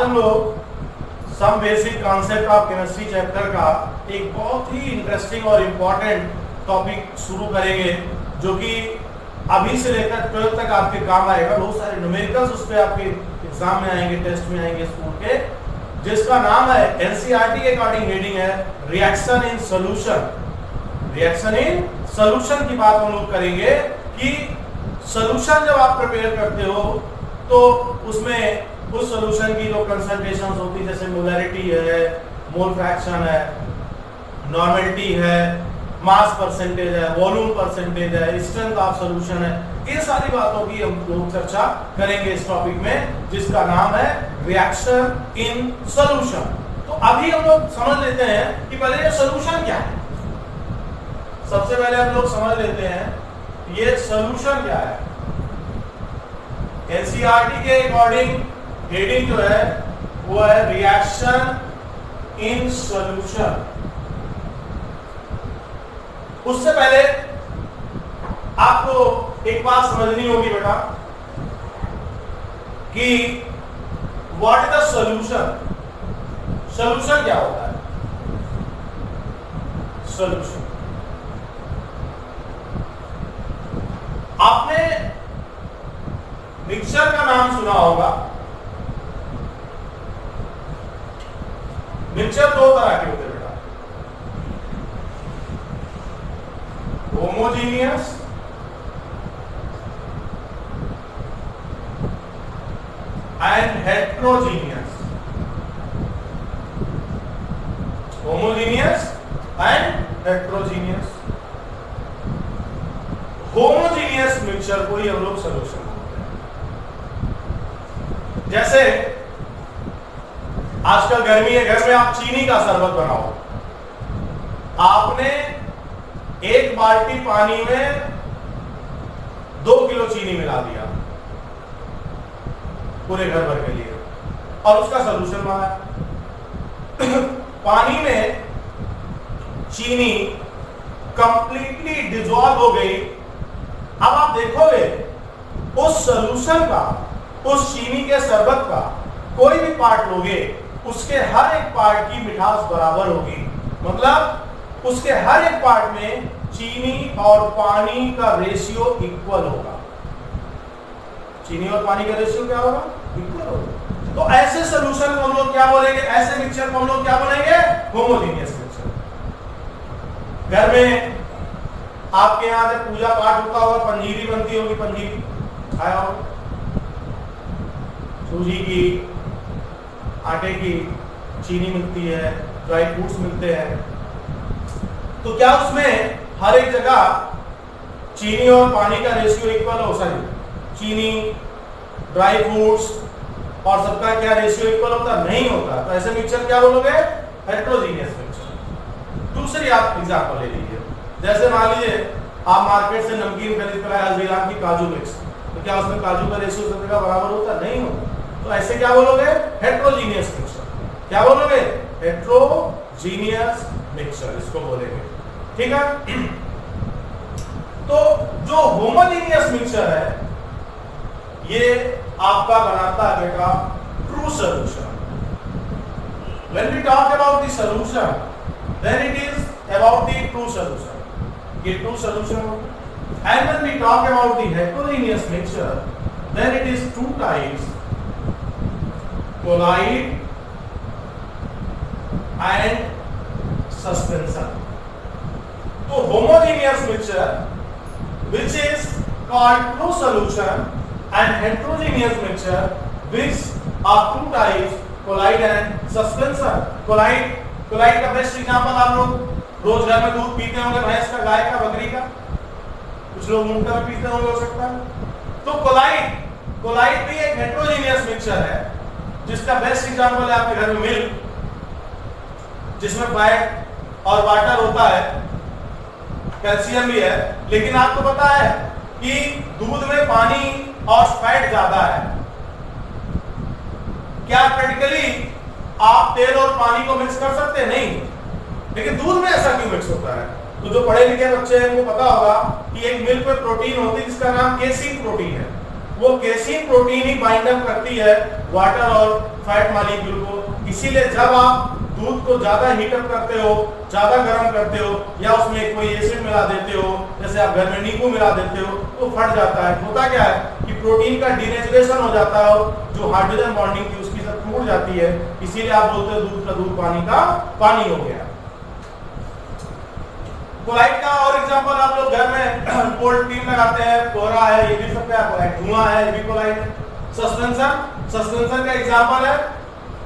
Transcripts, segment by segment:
हम लोग some basic concept of chemistry chapter का एक बहुत ही इंटरेस्टिंग और इम्पोर्टेंट टॉपिक शुरू करेंगे, जो कि अभी से लेकर 12th तक आपके काम आएगा। बहुत सारे न्यूमेरिकल्स उस पर आपके एग्जाम में आएंगे, टेस्ट में आएंगे स्कूल के, जिसका नाम है एनसीईआरटी के अकॉर्डिंग हेडिंग है reaction in solution. Reaction in solution की बात हम लोग करेंगे कि सॉल्यूशन जब आप प्रिपेयर करते हो तो उसमें उस सॉल्यूशन की जो कंसंट्रेशंस होती है, जैसे मोलैरिटी है, मोल फ्रैक्शन है, नॉर्मेलिटी है, मास परसेंटेज है, वॉल्यूम परसेंटेज है, स्ट्रेंथ ऑफ सॉल्यूशन है, इन सारी बातों की हम लोग चर्चा करेंगे इस टॉपिक में, जिसका नाम है रिएक्शन इन सॉल्यूशन। तो अभी हम लोग समझ लेते हैं कि पहले ये सॉल्यूशन क्या है। सबसे पहले हम लोग समझ लेते हैं ये सॉल्यूशन क्या है। एनसीईआरटी के अकॉर्डिंग हेडिंग जो है वो है रिएक्शन इन सॉल्यूशन। उससे पहले आपको एक बात समझनी होगी बेटा कि what is the solution. Solution क्या होता है? सॉल्यूशन, आपने मिक्सचर का नाम सुना होगा। मिक्सचर दो तरह के होते हैं बेटा, homogeneous and heterogeneous. Homogeneous and heterogeneous. Homogeneous mixture को ही हम लोग सॉल्यूशन बोलते हैं। जैसे आजकल गर्मी है, घर में आप चीनी का शरबत बनाओ, आपने एक बाल्टी पानी में 2 किलो चीनी मिला दिया पूरे घर भर के लिए और उसका सॉल्यूशन बनाया। पानी में चीनी कंप्लीटली डिसॉल्व हो गई। अब आप देखोगे उस सॉल्यूशन का, उस चीनी के शरबत का कोई भी पार्ट लोगे, उसके हर एक पार्ट की मिठास बराबर होगी। मतलब उसके हर एक पार्ट में चीनी और पानी का रेशियो इक्वल होगा। चीनी और पानी का रेशियो क्या होगा? इक्वल होगा। तो ऐसे सॉल्यूशन को हम लोग क्या बोलेंगे? ऐसे मिक्सचर को हम लोग क्या बोलेंगे? Homogeneous mixture. घर में आपके यहाँ जब पूजा पाठ होता होगा, पंजीरी बनती होगी, पंजीरी खाया होगा, सूजी की, आटे की, चीनी मिलती है, ड्राई फ्रूट्स मिलते हैं। तो क्या उसमें हर एक जगह चीनी और पानी का रेशियो इक्वल हो? सही, चीनी, ड्राई फ्रूट्स और सबका क्या रेशियो इक्वल होता? नहीं होता। तो ऐसे मिक्सचर क्या बोलोगे? Heterogeneous mixture. दूसरी आप एग्जांपल ले लीजिए, जैसे मान लीजिए आप मार्केट से नमकीन खरीद कर आए हल्दीराम की काजू मिक्स, तो क्या उसमें काजू का रेशियो सब जगह बराबर होता? नहीं होता। तो ऐसे क्या बोलोगे? Heterogeneous mixture. क्या बोलोगे? हेट्रोजीनियस मिक्सचर इसको बोलेंगे। ठीक है। तो जो होमोजीनियस मिक्सचर है ये आपका बनाता है बेटा true solution. When we talk about the solution, then it is about the true solution. ये true solution होगा। And when we talk about the heterogeneous mixture, then it is two types, colloid and suspension. तो homogeneous mixture, which is called true solution, and heterogeneous mixture, which are two types, colloid and suspension. colloid का best example आप लोग रोज घर में दूध पीते होंगे, भैंस का, गाय का, बकरी का, कुछ लोग ऊंट का भी पीते होंगे, हो सकता है। तो colloid भी एक हेट्रोजीनियस मिक्सचर है, जिसका बेस्ट एग्जांपल है आपके घर में मिल्क, जिसमें फैट और वाटर होता है, कैल्शियम भी है। लेकिन आपको पता है कि दूध में पानी और फैट ज्यादा है। क्या प्रैक्टिकली आप तेल और पानी को मिक्स कर सकते हैं? नहीं। लेकिन दूध में ऐसा क्यों मिक्स होता है? तो जो पढ़े लिखे बच्चे हैं उनको पता होगा कि एक मिल्क में प्रोटीन होती है जिसका नाम केसीन प्रोटीन है। वो केसीन प्रोटीन ही बाइंड अप करती है वाटर और फैट मॉलिक्यूल को। इसीलिए जब आप दूध को ज्यादा हीट अप करते हो, ज्यादा गर्म करते हो, या उसमें कोई एसिड मिला देते हो, जैसे आप घर में नींबू मिला देते हो, तो फट जाता है। होता क्या है कि प्रोटीन का डिनेचुरेशन हो जाता है, जो हाइड्रोजन बॉन्डिंग थी उसकी सब टूट जाती है। इसीलिए आप बोलते हो दूध का दूध, पानी का पानी हो गया। कोलाइट का और एग्जांपल आप लोग घर में कोल्ड क्रीम लगाते हैं, कोहरा है, ये भी सब क्या कोलाइट, धुआं है, ये भी कोलाइट है। सस्पेंशन का एग्जांपल है,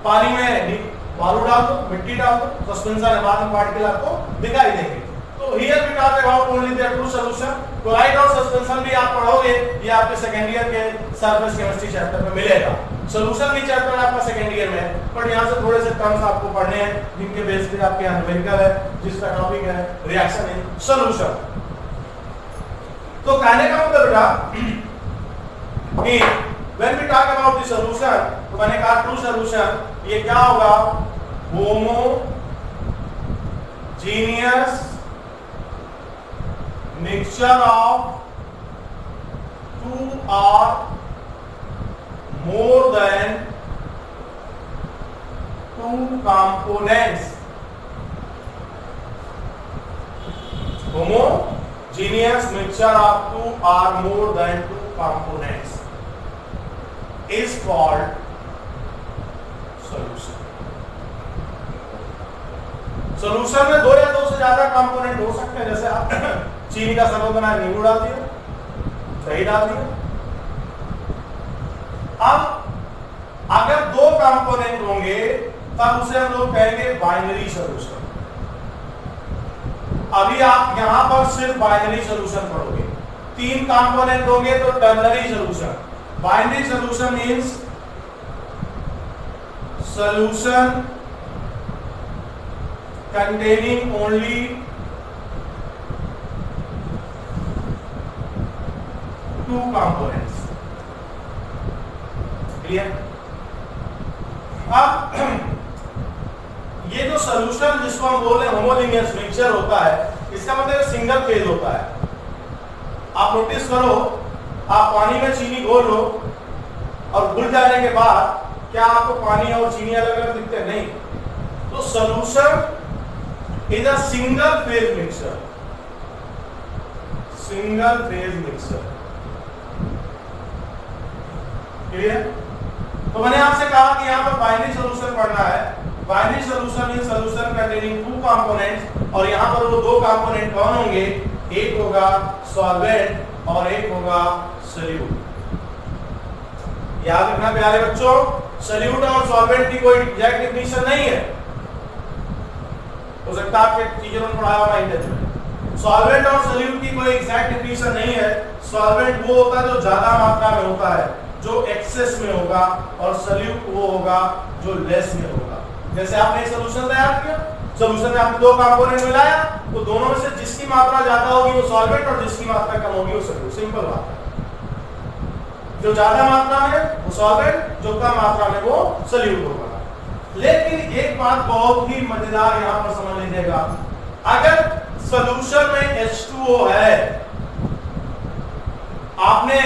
पानी में बालू डाल दो, मिट्टी डाल दो, सस्पेंशन है, बाद में पार्टिकल आपको दिखाई देंगे। तो here we talk about only their two solution. Colloid और सस्पेंशन भी आप पढ़ोगे, ये आपके सेकंड ईयर के सरफेस केमिस्ट्री चैप्टर में मिलेगा। सॉल्यूशन भी चैप्टर आपका सेकंड ईयर में है, बट यहाँ से थोड़े से टर्म्स आपको पढ़ने हैं जिनके बेस पे आपके एनालिटिकल है, जिसका टॉपिक है रिएक्शन इन सॉल्यूशन। तो कहने का मतलब बेटा कि when we talk about the solution, तो मैंने कहा ट्रू सॉल्यूशन ये क्या होगा, homogeneous mixture of two or more than two components. Homogeneous mixture of two or more than two components is called solution. Solution में दो या दो से ज्यादा कंपोनेंट हो सकते हैं, जैसे आप चीनी का शरबत बनाया, नींबू डाल दिया, दही डाल दिया। अब अगर दो कंपोनेंट होंगे तब उसे हम लोग कहेंगे बाइनरी सॉल्यूशन। अभी आप यहां पर सिर्फ बाइनरी सॉल्यूशन पढ़ोगे। तीन कंपोनेंट होंगे तो ternary solution. Binary solution means solution containing only two components. Clear? अब ये जो सॉल्यूशन जिसको हम बोल रहे हैं होमोजेनियस मिक्सचर होता है, इसका मतलब सिंगल फेज होता है। आप नोटिस करो, आप पानी में चीनी घोल लो और घुल जाने के बाद क्या आपको पानी और चीनी अलग अलग दिखते हैं? नहीं। तो solution is a single phase mixture. Single phase mixture. Clear? तो मैंने आपसे कहा कि यहाँ पर बाइनरी सॉल्यूशन पढ़ना है। Binary solution in solution containing two components, और यहाँ पर वो दो कंपोनेंट कौन होंगे? एक होगा सॉल्वेंट और एक होगा सॉल्यूट। याद रखना प्यारे बच्चों, सॉल्यूट और सॉल्वेंट की कोई एग्जैक्ट डेफिनेशन नहीं है। हो सकता है आपके टीचर ने पढ़ाया होगा इंडेक्स में। सॉल्वेंट और सॉल्यूट की कोई एग्जैक्ट डेफिनेशन नहीं है। सॉल्वेंट वो होता है जो ज्यादा मात्रा में होता है, जो एक्सेस में होगा, और सॉल्यूट वो होगा जो लेस में होगा। जैसे आपने एक सॉल्यूशन तैयार किया, सॉल्यूशन में आपने दो कंपोनेंट मिलाया, तो दोनों में से जिसकी मात्रा ज्यादा होगी वो सॉल्वेंट और जिसकी मात्रा कम होगी वो सॉल्यूट। सिंपल बात है। जो ज्यादा मात्रा में वो सॉल्वेंट, जो कम मात्रा में वो सॉल्यूट होगा। लेकिन एक बात बहुत ही मजेदार यहाँ पर समझ लीजिएगा, अगर सॉल्यूशन में H2O है, आपने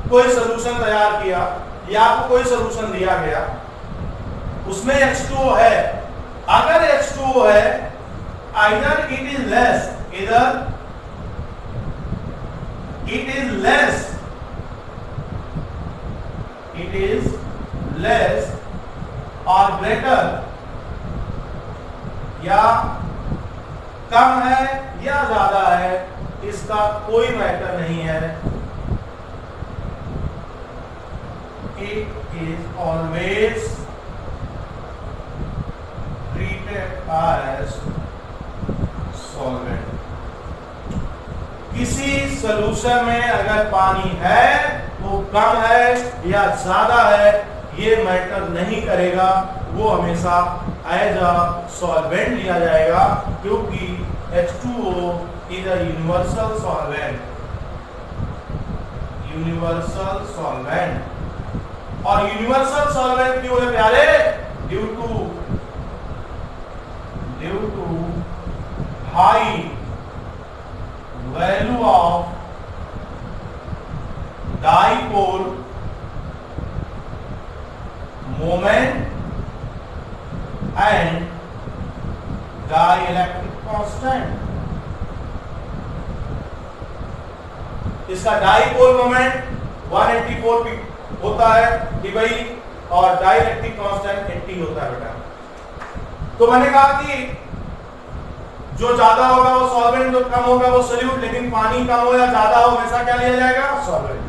कोई सॉल्यूशन तैयार किया या आपको कोई सॉल्यूशन दिया गया, उसमें H2O है, अगर H2O है, either it is less, either it is less, it is less or greater, या कम है या ज्यादा है, इसका कोई मैटर नहीं है। It is always treated as solvent. किसी सॉल्यूशन में अगर पानी है वो कम है या ज्यादा है, ये मैटर नहीं करेगा, वो हमेशा एज अ सॉल्वेंट लिया जाएगा, क्योंकि H2O is a universal solvent. Universal solvent. और यूनिवर्सल सॉल्वेंट क्यों है प्यारे? Due to high value of dipole moment and dielectric constant. इसका डाइपोल मोमेंट 184 होता है कि भाई, और डाइलेक्ट्रिक कांस्टेंट 80 होता है बेटा। तो मैंने कहा कि जो ज्यादा होगा वो सॉल्वेंट, जो कम होगा वो सोल्यूट, लेकिन पानी कम हो या ज्यादा हो हमेशा क्या लिया जाएगा? सॉल्वेंट।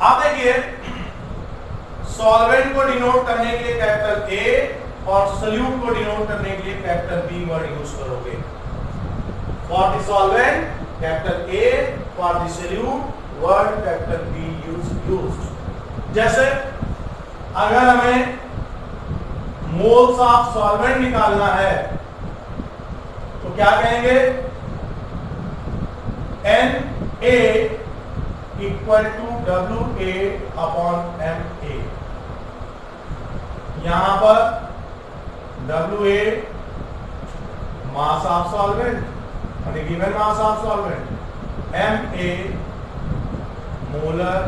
आप देखिए, सॉल्वेंट को डिनोट करने के लिए कैपिटल ए और सोल्यूट को डिनोट करने के लिए कैपिटल बी वर्ड यूज करोगे। For the solvent capital A, for the solute word capital be used. जैसे अगर हमें मोल्स ऑफ सॉल्वेंट निकालना है तो क्या कहेंगे? Na equal to WA upon MA। यहां पर WA mass of solvent, given mass of solvent, MA molar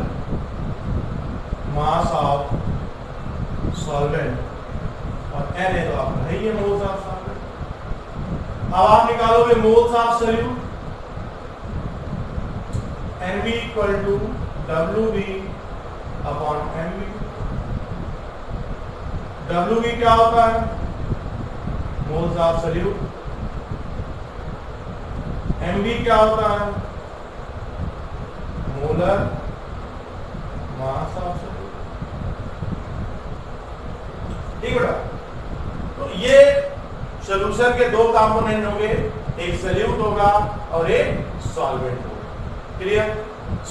mass of solvent, और Na तो आपका है ये मोल्स ऑफ सॉल्वेंट। अब आप निकालोगे moles of solute, NB equal to WB upon MB। WB क्या होता है? Moles of solute. MB क्या होता है? Molar mass of solute. ठीक बेटा, तो ये सॉल्यूशन के दो कंपोनेंट होंगे, एक सोल्यूट होगा और एक सॉल्वेंट होगा। क्लियर?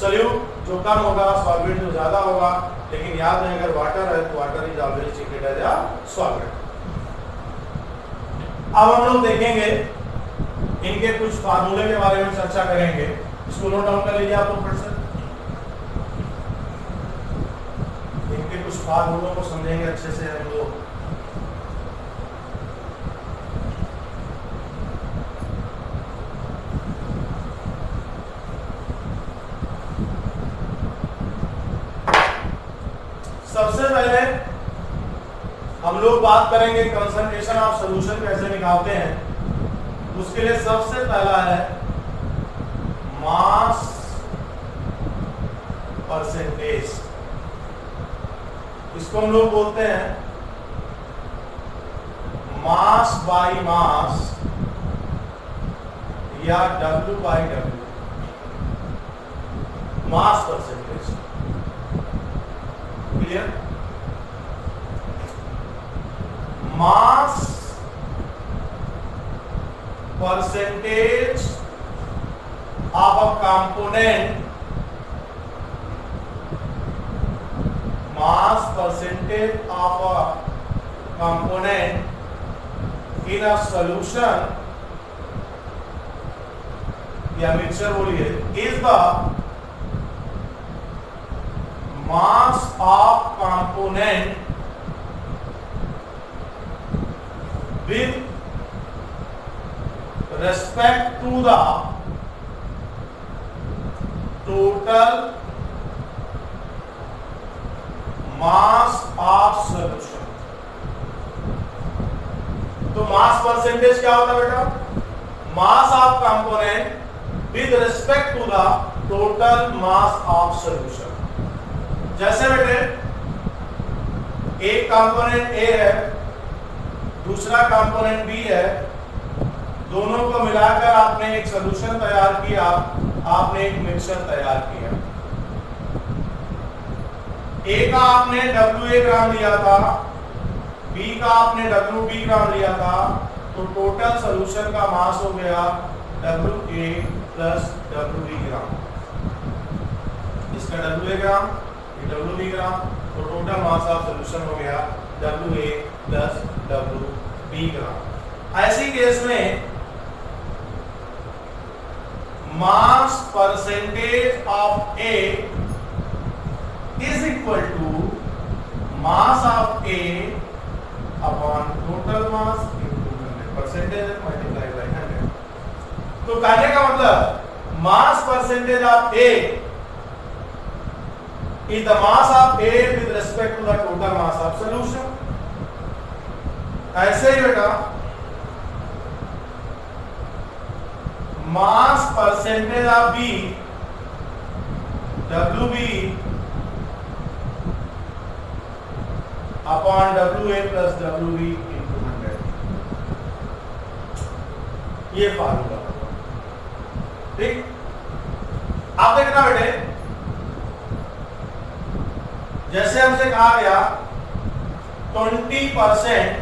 सोल्यूट जो कम होगा, सॉल्वेंट जो ज्यादा होगा, लेकिन याद रहे अगर वाटर है तो water is always treated as a solvent. अब हम लोग देखेंगे इनके कुछ फार्मूले के बारे में चर्चा करेंगे। इसको नोट डाउन कर लीजिए आप लोग फिर से। इनके कुछ फार्मूलों को समझेंगे अच्छे से हम लोग। सबसे पहले हम लोग बात करेंगे कंसंट्रेशन ऑफ सॉल्यूशन कैसे निकालते हैं। उसके लिए सबसे पहला है मास परसेंटेज। इसको हम लोग बोलते हैं मास बाय मास या W by W, mass percentage. Clear? Mass percentage of a component, mass percentage of a component in a solution या मिक्सचर बोलिए, is the mass of component with respect to the total mass of solution। तो mass percentage क्या होता है बेटा? Mass of component with respect to the total mass of solution. जैसे बेटे एक कंपोनेंट A है, दूसरा कंपोनेंट B है, दोनों को मिलाकर आपने एक सॉल्यूशन तैयार किया, आपने एक मिक्सचर तैयार किया। A का आपने WA ग्राम लिया था, B का आपने WB ग्राम लिया था, तो टोटल सॉल्यूशन का मास हो गया WA प्लस WB ग्राम। इसका WA ग्राम, ये WB ग्राम, तो टोटल मास ऑफ सॉल्यूशन हो गया WA प्लस WB ग्राम। ऐसी केस में mass percentage of A is equal to mass of A upon total mass into 100 percentage multiplied by 100। तो कहने का मतलब mass percentage of A is the mass of A with respect to the total mass of solution. ऐसे ही बेटा mass percentage of B WB upon WA plus WB into 100, ये formula होगा। ठीक, आप देखना बेटे, जैसे हमसे कहा गया 20%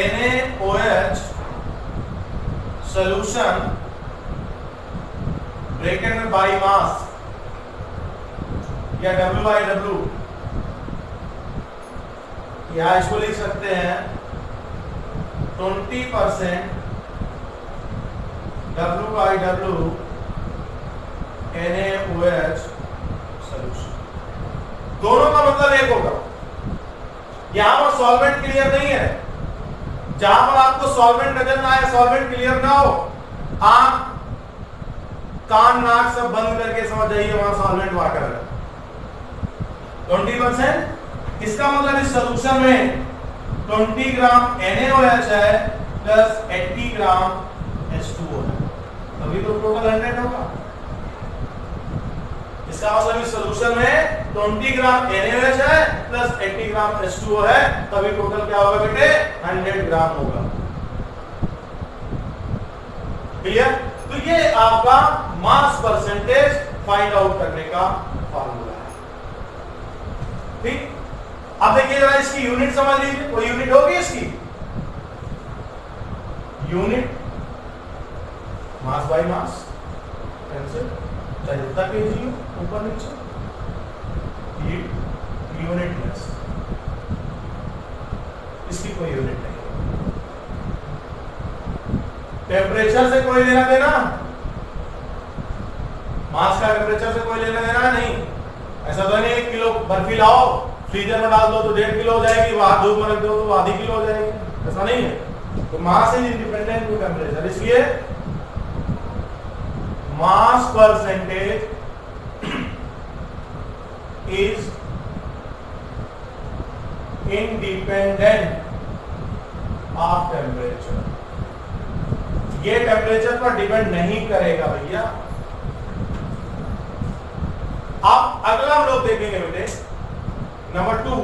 NaOH solution ब्रैकेट में बाई मास या W बाई W, या इसको लिख सकते हैं 20% W by W NaOH solution. दोनों का मतलब एक होगा। यहां पर सॉल्वेंट क्लियर नहीं है, जहां पर आपको सॉल्वेंट नजर ना आए, सॉल्वेंट क्लियर ना हो, आंख कान नाक सब बंद करके समझ जाइए वहां सॉल्वेंट वाटर है। 20%, इसका मतलब इस सॉल्यूशन में 20 ग्राम NaOH है प्लस 80 ग्राम H2O है, तभी तो टोटल 100 होगा। इसका मतलब इस सॉल्यूशन में 20 ग्राम NaOH है प्लस 80 ग्राम H2O है, तभी टोटल क्या होगा बेटे? 100 ग्राम होगा। क्लियर? तो ये आपका मास परसेंटेज फाइंड आउट करने का फार्मूला है। ठीक, अब देखिए जरा इसकी यूनिट समझ लीजिए। कोई यूनिट होगी इसकी? Unit mass by mass cancel, चाहे जितना केजी हो ऊपर नीचे, यूनिटलेस, इसकी कोई यूनिट नहीं। टेम्परेचर से कोई लेना देना, मास का टेम्परेचर से कोई लेना देना नहीं। ऐसा तो नहीं 1 किलो बर्फी लाओ फ्रीजर में डाल दो तो 1.5 किलो हो जाएगी, वहां धूप में रख दो तो आधी किलो हो जाएगी, ऐसा नहीं है। तो mass is independent to temperature, इसलिए mass percentage is independent of temperature. ये टेम्परेचर पर डिपेंड नहीं करेगा भैया। अब अगला हम लोग देखेंगे बेटे नंबर 2,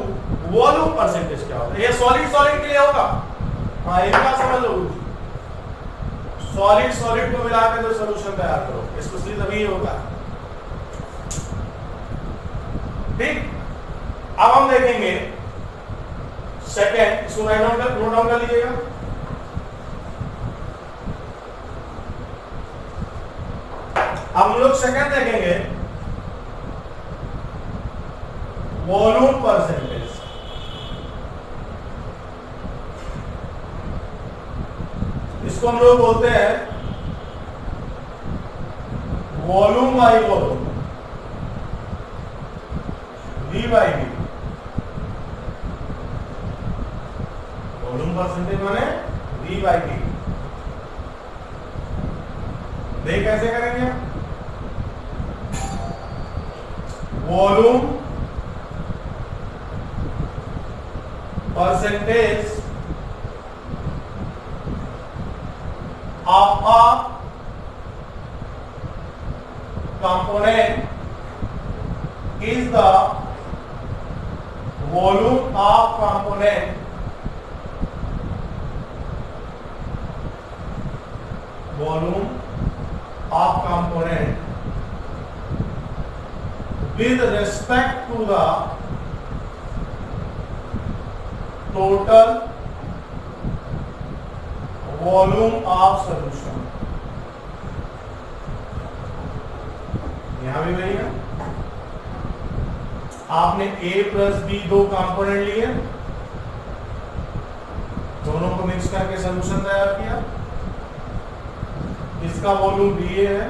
वॉल्यूम परसेंटेज क्या होता है। ये सॉलिड सॉलिड के लिए होगा, हाँ एक बात समझ लो, सॉलिड सॉलिड को मिलाकर जो सॉल्यूशन तैयार करो, स्पेशली तभी होगा। ठीक, अब हम देखेंगे सेकेंड, इसको नोट डाउन कर लीजिएगा। अब हम लोग सेकेंड देखेंगे वॉल्यूम परसेंटेज। इसको हम लोग बोलते हैं volume by volume, V by V। Volume percentage माने V बाई V। देख कैसे करेंगे? Volume percentage of a component is the volume of component with respect to the total volume of solution। यहां भी वही है, आपने A प्लस B 2 कंपोनेंट लिए, दोनों को मिक्स करके सॉल्यूशन तैयार किया। इसका वॉल्यूम VA है,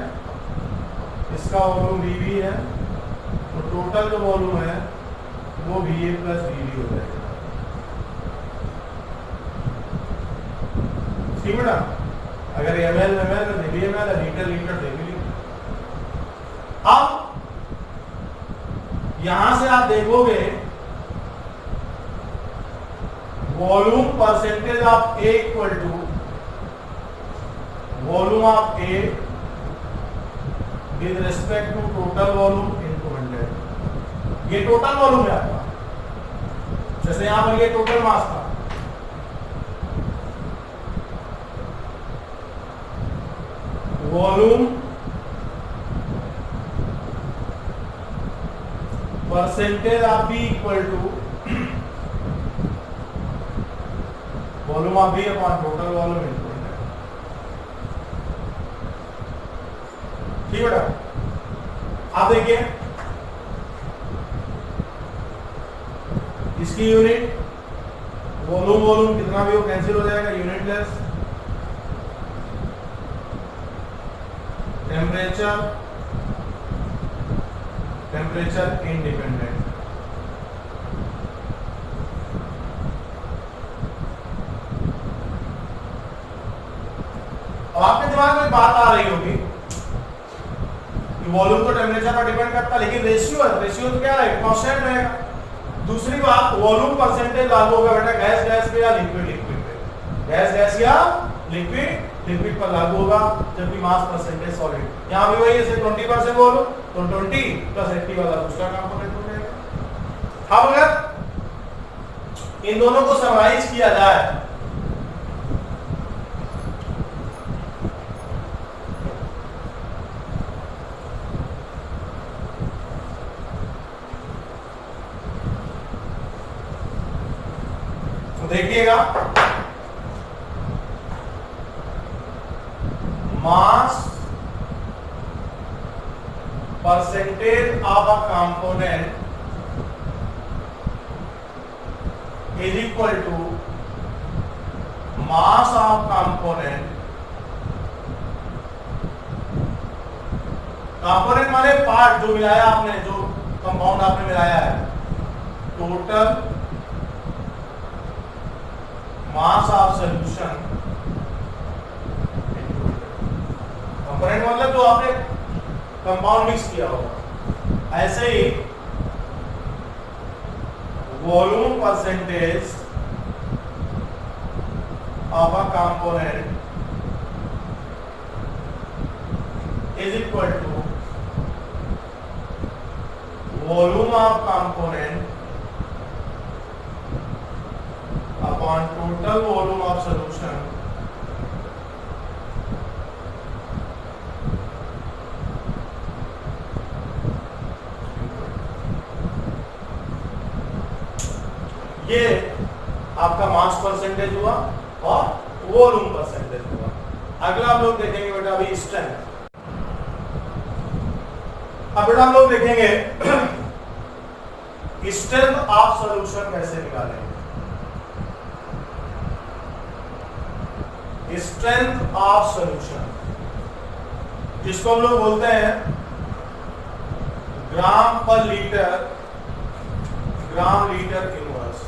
इसका वॉल्यूम VB है, तो टोटल जो वॉल्यूम है वो VA प्लस VB हो जाएगा। ठीक बेटा, अगर ml में ml, लीटर लीटर देख लीजिए। अब यहां से आप देखोगे volume percentage of A equal to volume of A with respect to total volume into 100। ये टोटल वॉल्यूम है आपका, जैसे यहां पर ये टोटल मास था, volume percentage of B equal to volume of B upon total volume into 100। ठीक बेटा, आप देखिए इसकी यूनिट वॉल्यूम वॉल्यूम कितना भी हो कैंसिल हो जाएगा, यूनिट लेस टेम्परेचर इंडिपेंडेंट। अब आपके दिमाग में बात आ रही होगी कि वॉल्यूम तो टेम्परेचर पर डिपेंड करता है, लेकिन रेशियो है, रेशियो तो क्या है, कांस्टेंट रहेगा। दूसरी बात, वॉल्यूम परसेंटेज लागू होगा बेटा गैस गैस पे या लिक्विड लिक्विड पे, गैस गैस या लिक्विड लिक्विड पर लागू होगा, जबकि मास परसेंटेज सॉलिड। यहां भी वही है, 20% वॉल्यूम तो 20 प्लस 80 वाला दूसरा कंपोनेंट हो जाएगा। अब अगर इन दोनों को समराइज किया जाए तो देखिएगा mass percentage of a component is equal to mass of component। Component माने पार्ट जो मिलाया आपने, जो कंपाउंड आपने मिलाया है, total mass of solution. Component मतलब जो आपने कंपाउंड मिक्स किया होगा। ऐसे ही volume percentage of a component is equal to volume of component upon total volume of solution ये आपका मास परसेंटेज हुआ और वॉल्यूम परसेंटेज हुआ। अगला हम लोग देखेंगे बेटा अभी स्ट्रेंथ। अब बेटा हम लोग देखेंगे स्ट्रेंथ ऑफ सॉल्यूशन कैसे निकालेंगे। स्ट्रेंथ ऑफ सॉल्यूशन जिसको हम लोग बोलते हैं ग्राम पर litre, gram litre inverse.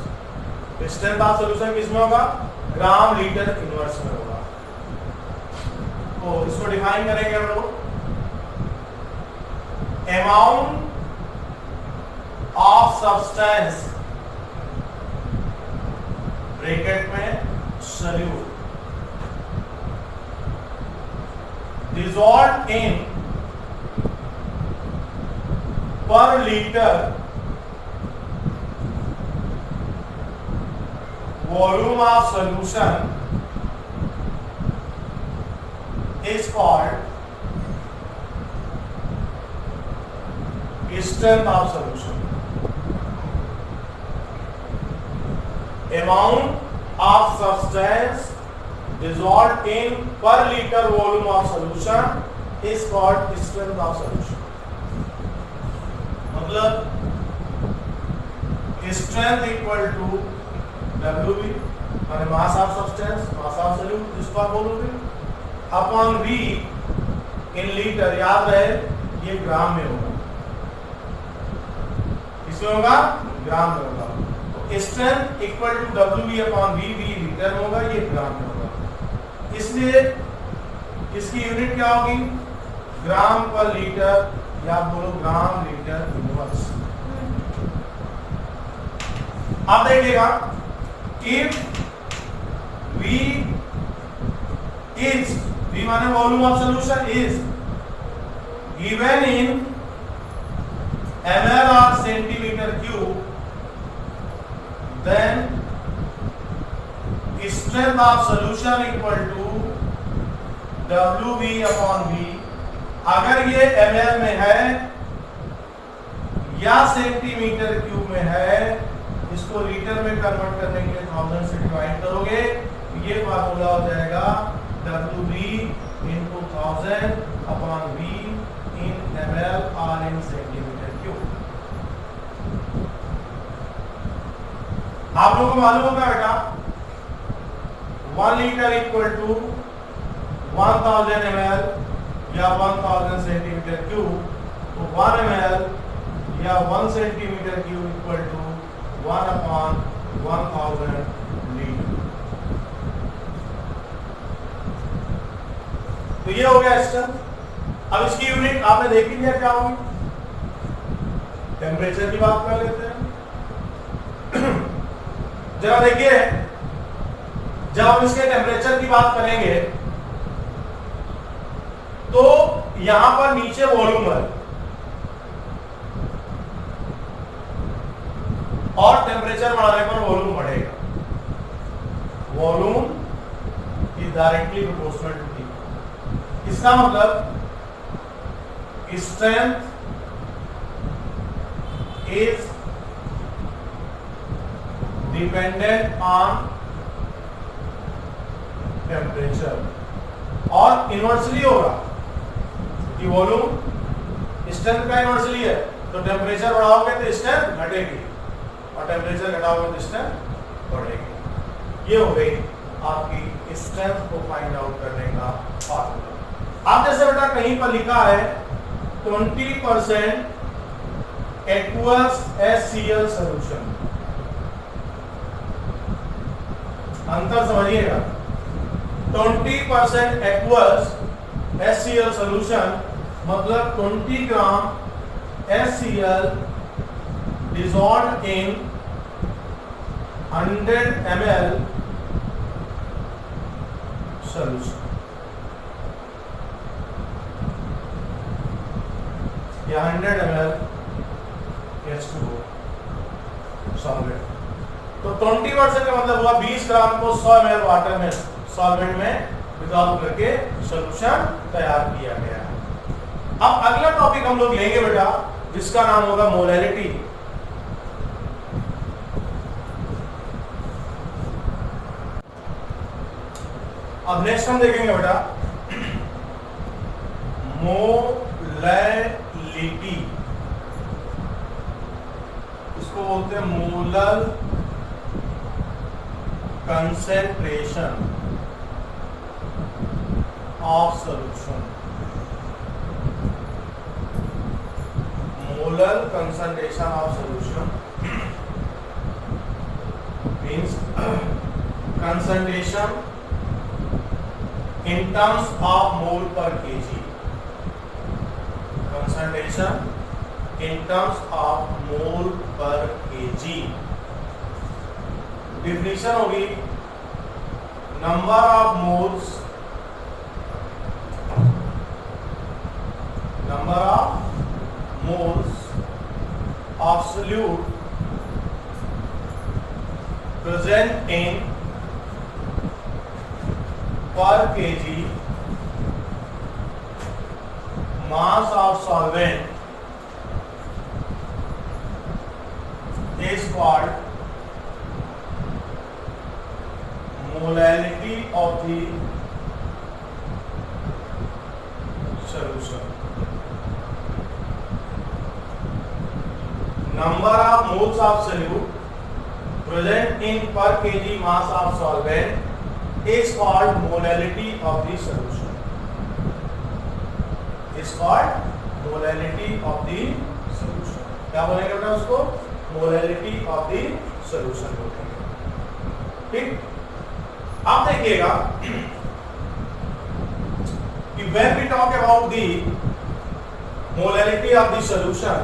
Strength of solution किसमें होगा, ग्राम लीटर इनवर्स में होगा। तो इसको डिफाइन करेंगे हम लोग, अमाउंट ऑफ सब्सटेंस ब्रैकेट में solute dissolved in per liter volume of solution is called strength of solution. Amount of substance dissolved in per liter volume of solution is called strength of solution. मतलब strength equal to WV माने mass of substance, mass of solute जिसको आप बोलोगे, upon V in liter। याद रहे ये ग्राम में होगा, इसमें होगा ग्राम में होगा। तो strength equal to WV upon V, V litre में होगा, ये ग्राम में होगा। इसलिए इसकी यूनिट क्या होगी, ग्राम पर लीटर, या आप बोलो ग्राम लीटर इनवर्स। आप देखिएगा, इफ V is, V माने volume of solution, is given in ml or centimeter cube, then strength of solution equal to WV upon V। अगर ये ml में है या सेंटीमीटर क्यूब में है, इसको लीटर में कन्वर्ट करने के लिए 1000 से डिवाइड करोगे, ये फार्मूला हो जाएगा WV into 1000 upon V in ml or in centimeter cube। आप लोगों को मालूम होगा बेटा 1 लीटर इक्वल टू 1000 ml या 1000 सेंटीमीटर क्यूब, तो 1 ml या 1 centimetre cube equal to 1 upon 1000 litre. तो ये हो गया स्ट्रेंथ। अब इसकी यूनिट आपने देख लिया क्या होगी, टेम्परेचर की बात कर लेते हैं। जरा देखिए, जब हम इसके टेम्परेचर की बात करेंगे तो यहां पर नीचे वॉल्यूम है और टेम्परेचर बढ़ाने पर वॉल्यूम बढ़ेगा। Volume is directly proportional to T. इसका मतलब strength is dependent on temperature और इनवर्सली होगा कि वॉल्यूम स्ट्रेंथ का इनवर्सली है, तो टेम्परेचर बढ़ाओगे तो स्ट्रेंथ घटेगी और टेम्परेचर घटाओगे तो स्ट्रेंथ बढ़ेगी। ये हो गई आपकी स्ट्रेंथ को फाइंड आउट करने का फॉर्मूला। आप जैसे बेटा कहीं पर लिखा है 20% एक्वस HCl सॉल्यूशन, अंतर समझिएगा। 20% एक्वस HCl सॉल्यूशन मतलब 20 ग्राम HCl dissolved in 100 ml solution। या 100 ml H2O सॉल्वेंट। तो 20% का मतलब हुआ 20 ग्राम को 100 ml वाटर में सॉल्वेंट में डिसॉल्व करके सॉल्यूशन तैयार किया गया है। अब अगला टॉपिक हम लोग लेंगे बेटा जिसका नाम होगा मोलैलिटी। अब नेक्स्ट हम देखेंगे बेटा मोलैलिटी, इसको बोलते हैं molar concentration of solution. Molar concentration of solution means concentration in terms of mole per kg, concentration in terms of mole per kg। definition होगी number of moles of solute present in per kg mass of solvent is called molality of the solution। number of moles of solute present in per kg mass of solvent is called molality of the solution। is called molality of the solution। क्या बोलेंगे बेटा उसको? molality of the solution बोलेंगे। ठीक, आप देखिएगा कि when we talk about the molality of the solution,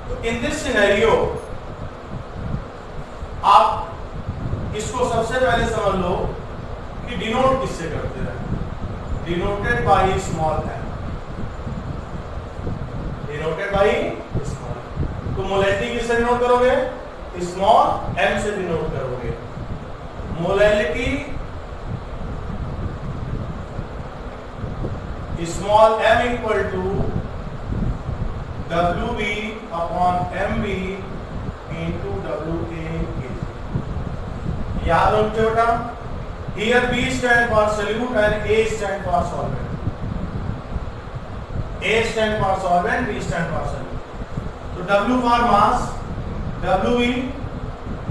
तो in this scenario आप इसको सबसे पहले समझ लो कि डिनोट किससे करते हैं, denoted by small M, denoted by small. तो मोलैलिटी किससे डिनोट करोगे, स्मॉल एम से डिनोट करोगे। Molality small m equal to WB upon MB into WA kg। याद रखो बेटा, here B stand for solute and A stand for solvent, A stand for solvent, B stand for solute। तो W for mass, WB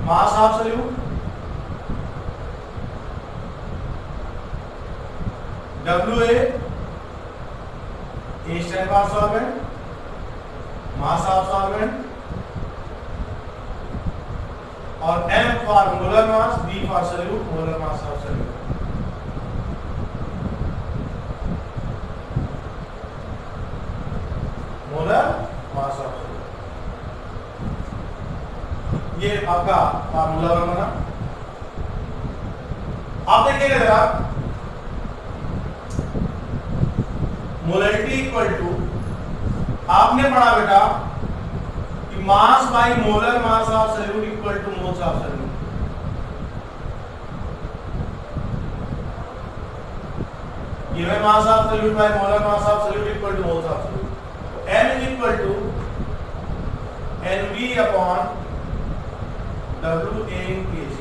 mass of solute, WA A stand for solvent, mass of solvent, और M for molar mass, B for solute, molar mass of solute। molar mass of solute, ये आपका formula बना। आप देखिएगा जरा, molality equal to, आपने पढ़ा बेटा कि mass by molar mass of solute equal to moles of solute. Given mass of solute by molar mass of solute equal to moles of solute. m is equal to nv upon WA in kg।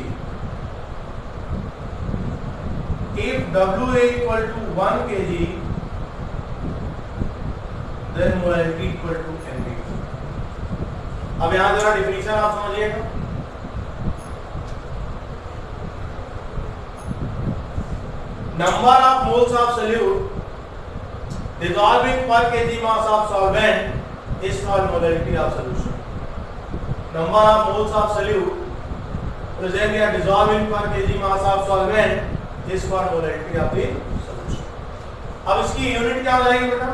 if WA equal to 1 kg, then molarity equal to NB। अब यहां जरा definition आप समझिएगा। Number of moles of solute dissolving per kg mass of solvent is called molarity of solution। number of moles of solute present here dissolving per kg mass of solvent is called molarity of the solution। अब इसकी unit क्या हो जाएगी बेटा,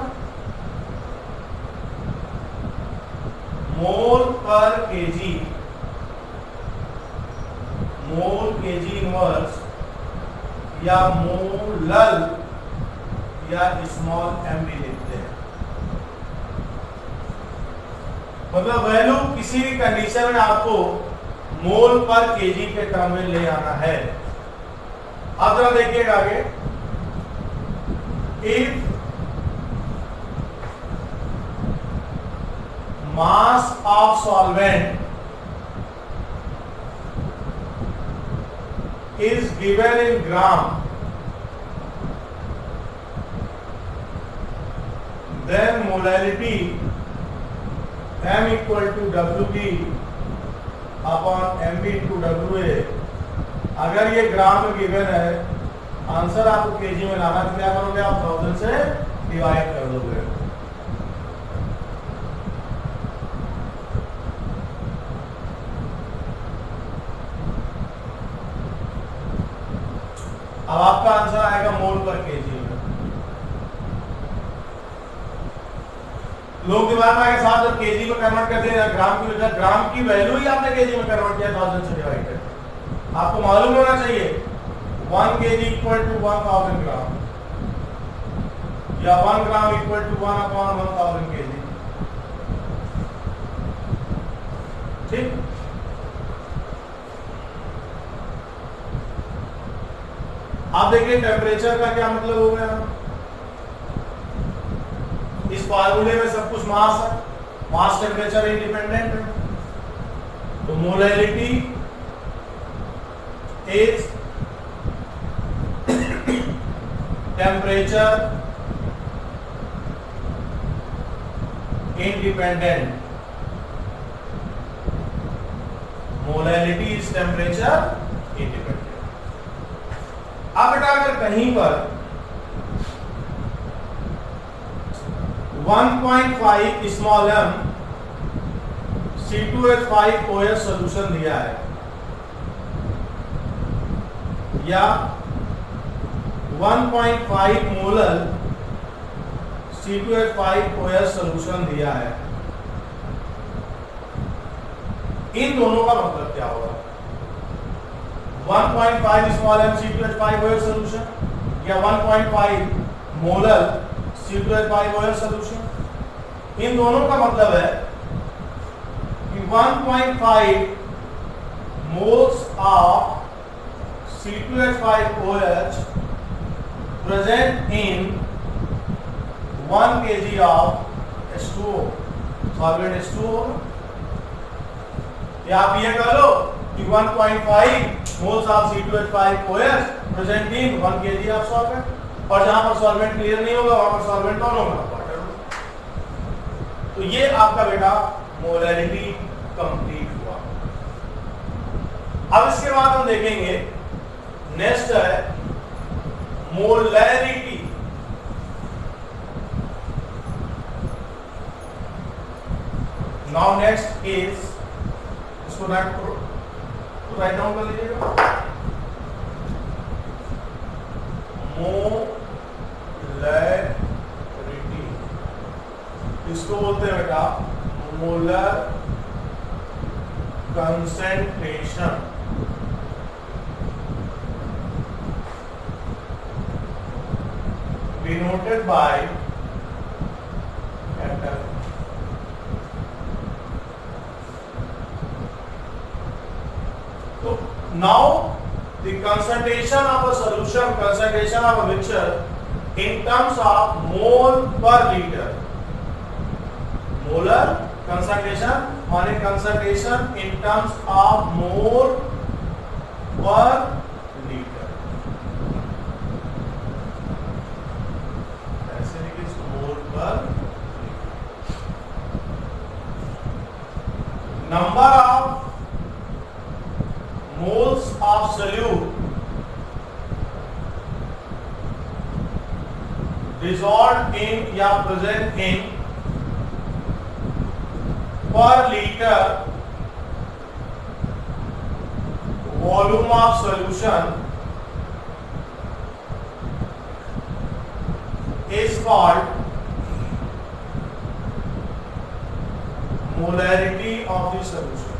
मोल पर KG, मोल KG inverse या molal या small M भी लिखते हैं। मतलब वैल्यू किसी भी कंडीशन में आपको मोल पर केजी के टर्म में ले आना है। अब जरा देखिएगा आगे, if mass of solvent is given in gram, then molarity m equal to WB upon MB into WA। अगर ये ग्राम में गिवन है, आंसर आपको केजी में लाना, तो क्या करोगे आप 1000 से डिवाइड कर दोगे। अब आपका आंसर आएगा मोल पर केजी में। लोग दिमाग में साथ जब केजी में कन्वर्ट करते हैं ग्राम की वजह, ग्राम की वैल्यू ही आपने केजी में कन्वर्ट किया 1000 से डिवाइड करके। आपको मालूम होना चाहिए 1 kg इक्वल टू 1000 ग्राम या 1 gram equal to 1 upon 1000 kg। ठीक, आप देखिए टेम्परेचर का क्या मतलब हो गया। इस फार्मूले में सब कुछ मास है, मास टेम्परेचर इंडिपेंडेंट है। तो molality is temperature independent, molality is temperature independent. अब बेटा अगर कहीं पर 1.5 स्मॉल m C2H5OH सॉल्यूशन दिया है या 1.5 मोलर C2H5OH सॉल्यूशन दिया है, इन दोनों का मतलब क्या होगा। 1.5 small m C2H5OH solution या 1.5 मोलर C2H5OH solution। इन दोनों का मतलब है कि 1.5 moles of C2H5OH present in 1 kg of H2O, solvent H2O। या आप ये कह लो कि 1.5 moles of C2H5OH present in 1 kg of solvent, और जहां पर सॉल्वेंट क्लियर नहीं होगा वहां पर सॉल्वेंट कौन होगा, वाटर होगा। तो ये आपका बेटा मोलैरिटी कंप्लीट हुआ। अब इसके बाद हम देखेंगे नेक्स्ट है मोलैरिटी। नाउ नेक्स्ट इज, इसको राइट डाउन कर लीजिएगा, मोलैरिटी। इसको बोलते हैं बेटा molar concentration. Denoted by capital. तो now the concentration of a solution, concentration of a mixture in terms of mole per liter। molar concentration माने concentration in terms of mole per liter। ऐसे लिखिए इसको mole per liter। number of moles of solute dissolved in या present in per liter volume of solution is called molarity of the solution।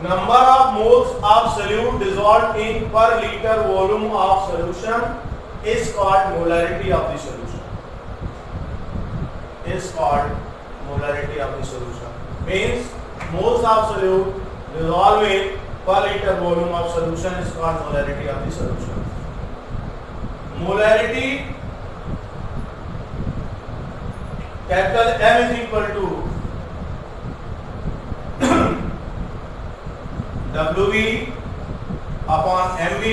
number of moles of solute dissolved in per liter volume of solution is called molarity of the solution। is called molarity of the solution means moles of solute dissolved in per liter volume of solution is called molarity of the solution। molarity capital M is equal to WV upon MV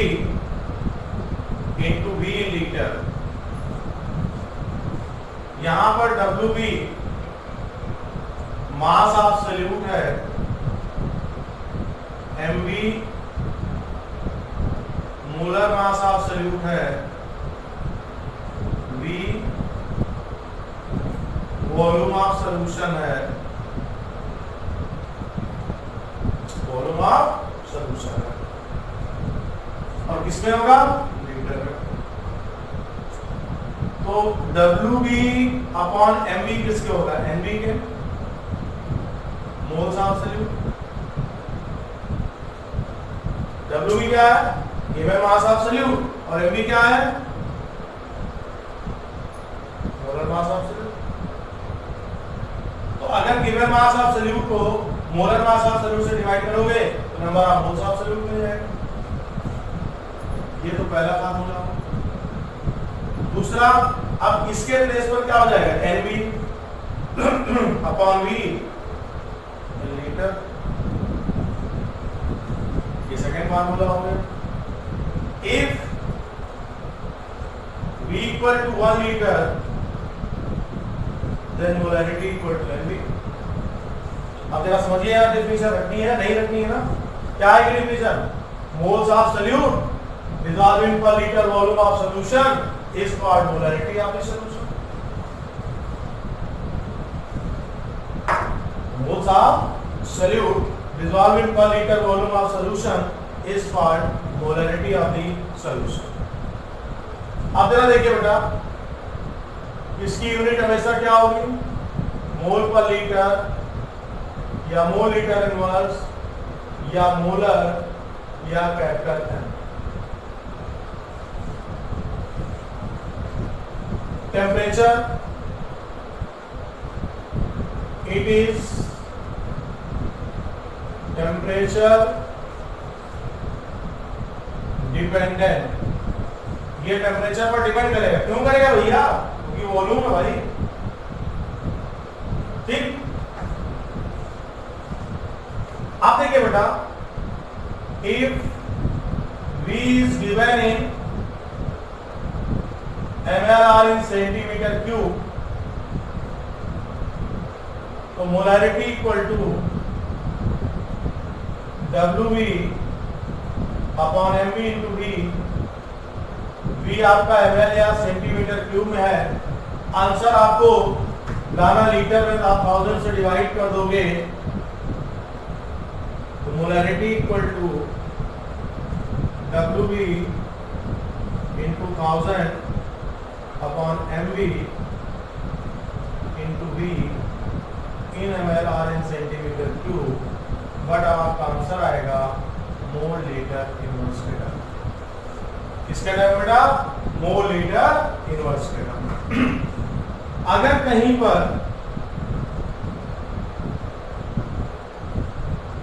into V in liter। यहां पर WV mass of solute है, MV molar mass of solute है, V volume of solution है, volume of solution है, और किसमें होगा, litre में। तो WV अपॉन MV किसके होगा, NV के, मोल्स ऑफ सॉल्यूट। WV क्या है, गिवन मास ऑफ सॉल्यूट, और MV क्या है, मोलर मास ऑफ सॉल्यूट। तो अगर गिवन मास ऑफ सॉल्यूट को मोलर मास ऑफ सॉल्यूट से डिवाइड करोगे तो number of moles of solute मिल जाएगा। ये तो पहला फार्मूला। दूसरा, अब इसके प्लेस पर क्या हो जाएगा, NV अपॉन V लीटर। ये सेकंड फार्मूला हो गया। If V equal to 1 litre then molarity equal to NV। अब जरा समझिए यार, डेफिनेशन रखनी है नहीं रखनी है ना। क्या है definition, moles of solute dissolved in per liter volume of solution is called molarity of the solution। moles of solute dissolved in per liter volume of solution is called molarity of the solution। अब जरा देखिए बेटा, इसकी unit हमेशा क्या होगी, मोल पर litre या मोलिटर इनवर्स या मोलर या capital M. Temperature, it is temperature dependent. ये टेम्परेचर पर डिपेंड करेगा। क्यों करेगा भैया? क्योंकि वॉल्यूम है भाई। ठीक, आप देखिए बेटा, if V is given in mLr in centimetre cube, तो molarity equal to WV upon mv into V। V आपका ml या सेंटीमीटर क्यूब में है। आंसर आपको लाना लीटर में, आप 1000 से डिवाइड कर दोगे तो molarity equal to WV into 1000 upon mv into V in mLr in centimetre cube. But आपका आंसर आएगा मोल लीटर इनवर्स के टर्म। किसके टर्म बेटा? मोल लीटर इनवर्स के टर्म। अगर कहीं पर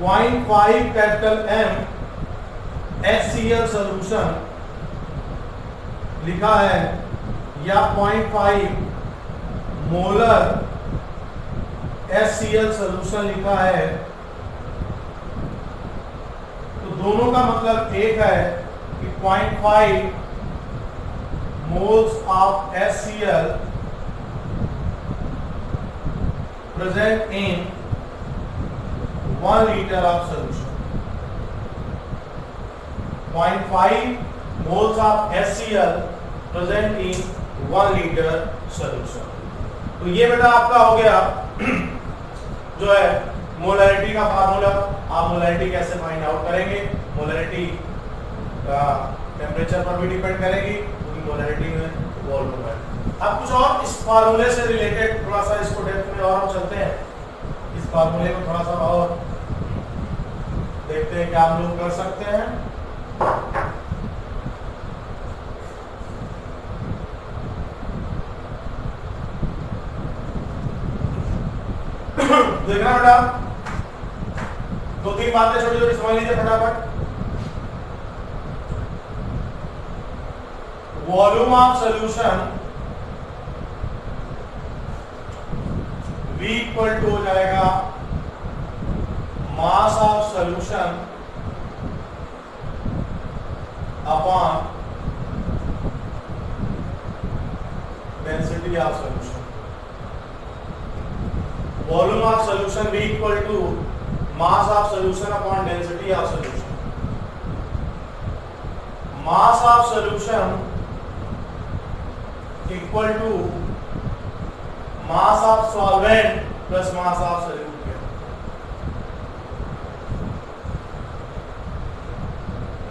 0.5 कैपिटल M HCl सॉल्यूशन लिखा है या 0.5 मोलर HCl सॉल्यूशन लिखा है, तो दोनों का मतलब एक है कि 0.5 moles of HCl present in 1 liter of solution। 0.5 moles of HCl present in 1 liter solution। तो ये बेटा आपका हो गया जो है मोलैरिटी का फार्मूला। आप मोलैरिटी कैसे फाइंड आउट करेंगे? मोलैरिटी टेम्परेचर पर भी डिपेंड करेगी, क्योंकि मोलैरिटी में वॉल्यूम है। अब कुछ और इस फार्मूले से रिलेटेड थोड़ा सा इसको डेप्थ में और हम चलते हैं। इस फार्मूले को थोड़ा सा और देखते हैं क्या हम लोग कर सकते हैं। देखना बेटा, 2-3 बातें छोटी छोटी समझ लीजिए फटाफट। Volume of solution V equal to हो जाएगा mass of solution upon density of solution. Volume of solution V equal to mass of solution upon density of solution. Mass of solution equal to mass of solvent plus mass of solute.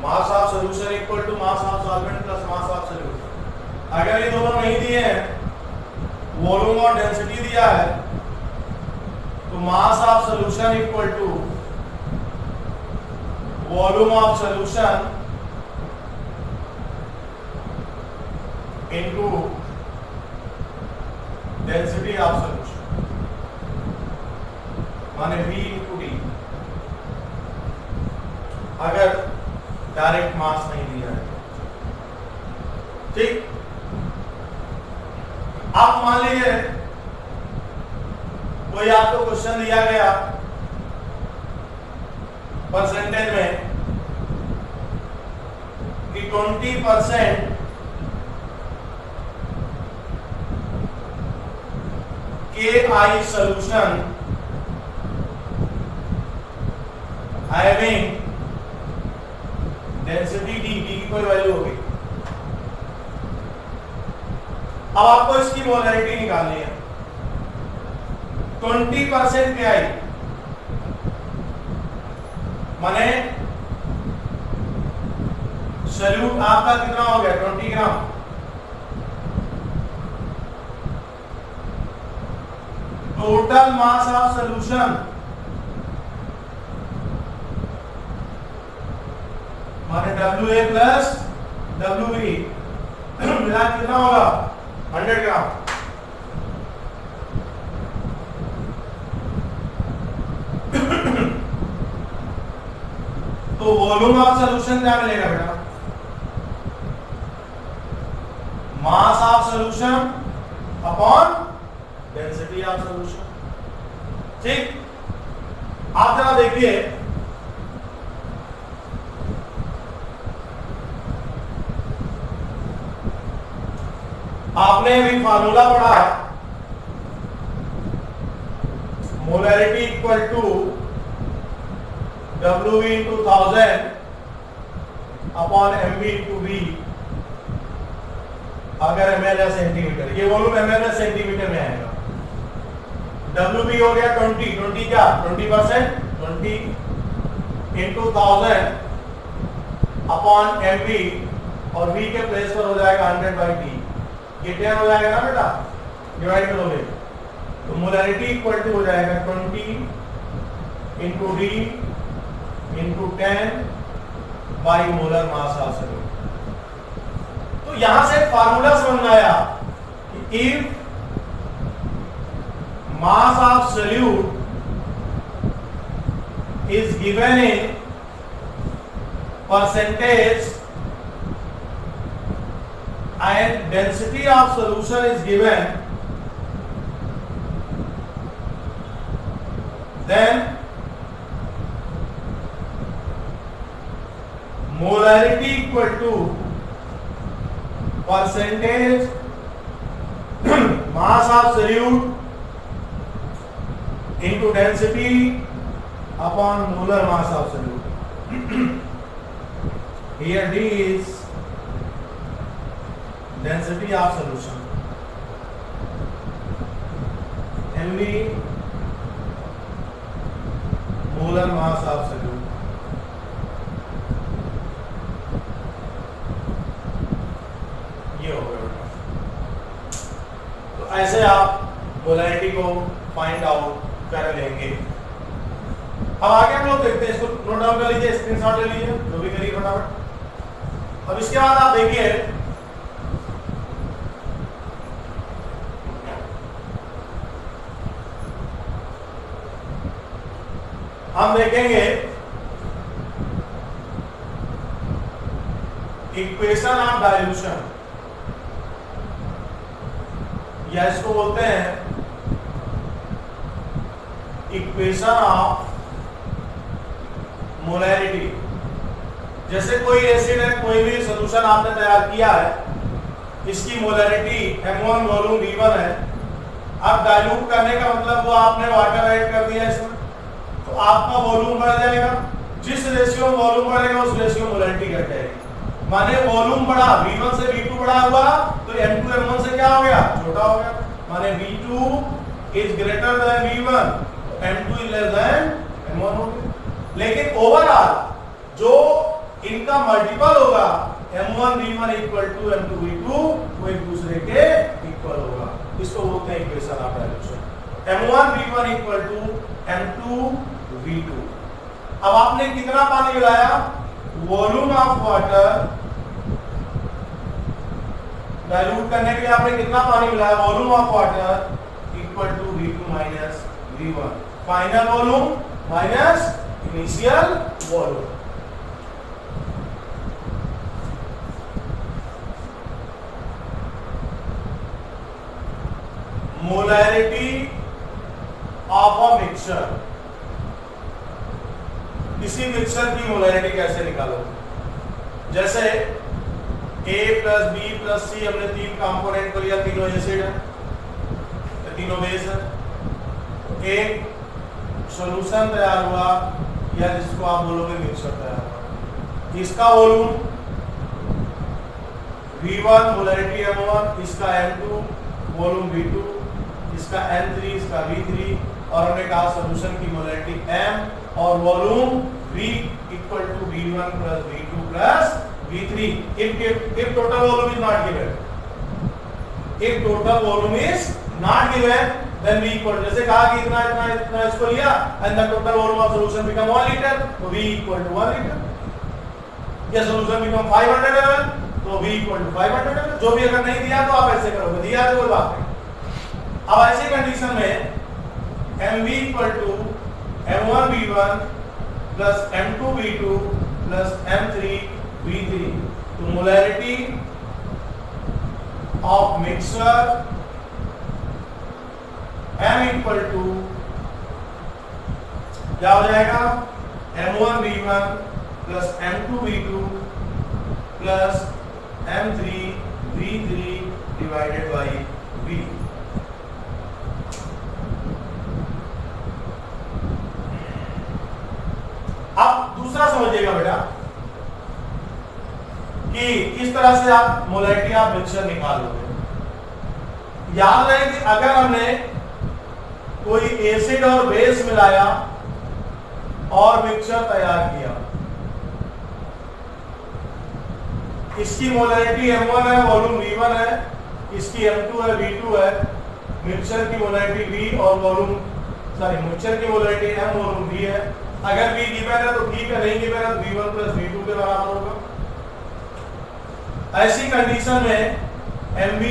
Mass of solution equal to mass of solvent plus mass of solute. अगर ये दोनों नहीं दिए हैं, volume और density दिया है, तो mass of solution equal to volume of solution into density of solution, माने V इनटू D। अगर डायरेक्ट मास नहीं दिया है, ठीक। आप मान लीजिए कोई आपको क्वेश्चन दिया गया परसेंटेज में कि 20% KI solution having density D की कोई वैल्यू होगी। अब आपको इसकी मोलैरिटी निकालनी है। 20% KI माने सॉल्यूट आपका कितना हो गया? 20 ग्राम। टोटल मास ऑफ सॉल्यूशन माने WA प्लस WB मिला कितना होगा 100 ग्राम। तो वॉल्यूम ऑफ सॉल्यूशन क्या मिलेगा बेटा, mass of solution upon density of solution. ठीक, आप जरा देखिए आपने अभी फार्मूला पढ़ा, molarity equal to WV into 1000 upon MV into V अगर ml या सेंटीमीटर, ये वॉल्यूम ml या सेंटीमीटर में आएगा। WV हो गया 20 क्या 20%, 20 इंटू 1000 अपॉन MV और V के प्लेस पर हो जाएगा 100/T, ये 10 हो जाएगा ना बेटा, डिवाइड करोगे तो मोलैरिटी इक्वल टू हो जाएगा 20 into D into 10 by molar mass of solute. तो यहां से फार्मूला समझ में आया कि if mass of solute is given in percentage and density of solution is given, then molarity equal to percentage mass of solute into density upon molar mass of solute. Here D is density of solution, MV molar mass of solute। ये हो गया। तो ऐसे आप molarity को find out कर लेंगे। अब आगे हम लोग देखते हैं, इसको नोट डाउन कर लीजिए, स्क्रीनशॉट ले लीजिए, जो भी करिए फटाफट। अब इसके बाद आप देखिए हम देखेंगे इक्वेशन ऑफ डाइल्यूशन, या इसको बोलते हैं इक्वेशन ऑफ मोलैरिटी। जैसे कोई एसिड है, कोई भी सॉल्यूशन आपने तैयार किया है, इसकी मोलैरिटी M1 वॉल्यूम V1 है। अब डाइल्यूट करने का मतलब वो आपने वाटर ऐड कर दिया इसमें, तो आपका वॉल्यूम बढ़ जाएगा। जिस रेशियो में वॉल्यूम बढ़ेगा उस रेशियो में मोलैरिटी घट जाएगी। माने वॉल्यूम बढ़ा, V1 से V2 बढ़ा हुआ, तो M2 M1 से क्या हो गया, छोटा हो गया। माने V2 is greater than V1, M2 is less than M1 हो गया। लेकिन ओवरऑल जो इनका मल्टीपल होगा M1 V1 equal to M2 V2, वो एक दूसरे के इक्वल होगा। इसको बोलते हैं equation of dilution. M1 V1 equal to M2 V2। अब आपने कितना पानी मिलाया, वॉल्यूम ऑफ वाटर डाइल्यूट करने के लिए आपने कितना पानी मिलाया, volume of water equal to V2 minus V1, final volume minus initial volume. Molarity of a mixture, किसी मिक्सचर की मोलैरिटी कैसे निकालो। जैसे A plus B plus C, हमने तीन कंपोनेंट को लिया, तीनों एसिड है, तीनों बेस है। एक सॉल्यूशन तैयार हुआ, या जिसको आप बोलोगे मिक्सचर तैयार हुआ। इसका वॉल्यूम V1, मोलैरिटी M1, इसका M2 वॉल्यूम V2, इसका N3, इसका V3, और हमने कहा सॉल्यूशन की मोलैरिटी M और volume V equal to V1 plus V2 plus V3। if total volume is not given, if total volume is not given, then V equal, जैसे कहा कि इतना इतना इतना इसको लिया and the total volume of solution become 1 liter, तो V equal to 1 liter। या सोल्यूशन बिकम 500 ml, तो V इक्वल टू 500 ml। जो भी अगर नहीं दिया तो आप ऐसे करोगे, दिया तो कोई बात नहीं। अब ऐसी कंडीशन में mv equal to m1v1 plus m2v2 plus m3v3, तो molarity of mixture m equal to क्या हो जाएगा, m1v1 plus m2v2 plus m3v3 divided by v। अब दूसरा समझिएगा बेटा कि इस तरह से आप मोलैरिटी ऑफ मिक्सचर निकालोगे। याद रहे कि अगर हमने कोई एसिड और बेस मिलाया और मिक्सचर तैयार किया, इसकी मोलैरिटी m1 है, वॉल्यूम v1 है, इसकी m2 है, v2 है, मिक्सचर की मोलैरिटी v और वॉल्यूम मिक्सचर की मोलैरिटी m, वॉल्यूम v है। अगर v गिवन है तो ठीक है, नहीं गिवन है तो v1 प्लस v2 के बराबर होगा। ऐसी कंडीशन में mv